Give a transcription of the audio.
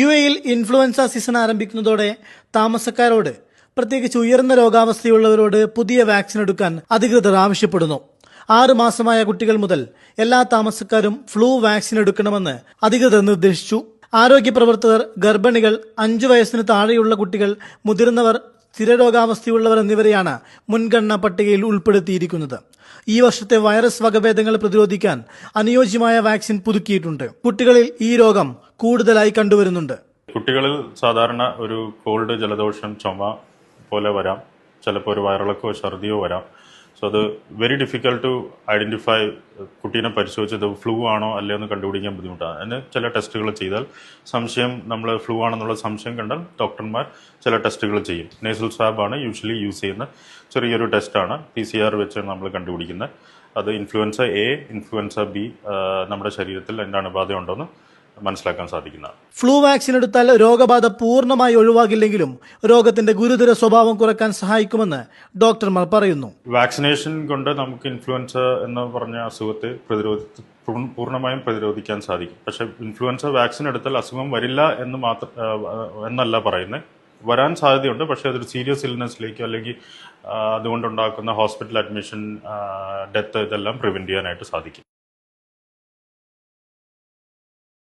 യുഎഇയിൽ influenza season ആരംഭിക്കുന്നതോടെ താമസക്കാരോട്, പ്രത്യേകിച്ച് ഉയർന്ന രോഗാവസ്ഥയുള്ളവരോട് പുതിയ വാക്സിൻ എടുക്കാൻ അധികൃതർ ആവശ്യപ്പെടുന്നു. 6 മാസമായ കുട്ടികൾ മുതൽ എല്ലാ താമസക്കാരും ഫ്ലൂ വാക്സിൻ എടുക്കണമെന്ന് അധികൃതർ നിർദ്ദേശിച്ചു. ആരോഗ്യ പ്രവർത്തകർ, ഗർഭിണികൾ, 5 വയസ്സിന് താഴെയുള്ള കുട്ടികൾ, മുതിർന്നവർ, സ്ഥിരരോഗാവസ്ഥയുള്ളവർ എന്നിവരെയാണ് മുൻഗണനാ പട്ടികയിൽ ഉൾപ്പെടുത്തിയിരിക്കുന്നത്. ഈ വർഷത്തെ വൈറസ് വകഭേദങ്ങൾ പ്രതിരോധിക്കാൻ അനുയോജ്യമായ വാക്സിൻ പുതുക്കിയിട്ടുണ്ട്. കുട്ടികളിൽ ഈ രോഗം കൂടുതലായി കണ്ടുവരുന്നുണ്ട്. കുട്ടികളിൽ സാധാരണ ഒരു കോൾഡ്, ജലദോഷം, ചുമ പോലെ വരാം. ചിലപ്പോൾ ഒരു വയറിളക്കോ ഛർദിയോ വരാം. സോ അത് വെരി ഡിഫിക്കൽട്ട് ടു ഐഡന്റിഫൈ. കുട്ടീനെ പരിശോധിച്ചത് ഫ്ലൂ ആണോ അല്ലയോ എന്ന് കണ്ടുപിടിക്കാൻ ബുദ്ധിമുട്ടാണ്. അതിന് ചില ടെസ്റ്റുകൾ ചെയ്താൽ സംശയം, നമ്മൾ ഫ്ലൂ ആണെന്നുള്ള സംശയം കണ്ടാൽ ഡോക്ടർമാർ ചില ടെസ്റ്റുകൾ ചെയ്യും. നേസൽ സ്വാബാണ് യൂഷ്വലി യൂസ് ചെയ്യുന്ന ചെറിയൊരു ടെസ്റ്റാണ്. PCR വെച്ച് നമ്മൾ കണ്ടുപിടിക്കുന്നത്. അത് ഇൻഫ്ലുവൻസ എ, ഇൻഫ്ലുവൻസ ബി നമ്മുടെ ശരീരത്തിൽ അതിൻ്റെ അണുബാധ ഉണ്ടോയെന്ന് മനസ്സിലാക്കാൻ സാധിക്കുന്നതാണ്. ഫ്ലൂ വാക്സിൻ എടുത്താൽ രോഗബാധ പൂർണ്ണമായി ഒഴിവാകില്ലെങ്കിലും രോഗത്തിന്റെ ഗുരുതര സ്വഭാവം കുറയ്ക്കാൻ സഹായിക്കുമെന്ന് ഡോക്ടർമാർ പറയുന്നു. വാക്സിനേഷൻ കൊണ്ട് നമുക്ക് ഇൻഫ്ലുവൻസ എന്ന് പറഞ്ഞ അസുഖത്തെ പൂർണ്ണമായും പ്രതിരോധിക്കാൻ സാധിക്കും. പക്ഷെ ഇൻഫ്ലുവൻസ വാക്സിൻ എടുത്താൽ അസുഖം വരില്ല എന്നല്ല പറയുന്നത്. വരാൻ സാധ്യതയുണ്ട്. പക്ഷെ അതൊരു സീരിയസ് ഇൽനെസ്സിലേക്കോ അല്ലെങ്കിൽ അതുകൊണ്ടുണ്ടാക്കുന്ന ഹോസ്പിറ്റൽ അഡ്മിഷൻ, ഡെത്ത് ഇതെല്ലാം പ്രിവെന്റ് ചെയ്യാനായിട്ട് സാധിക്കും.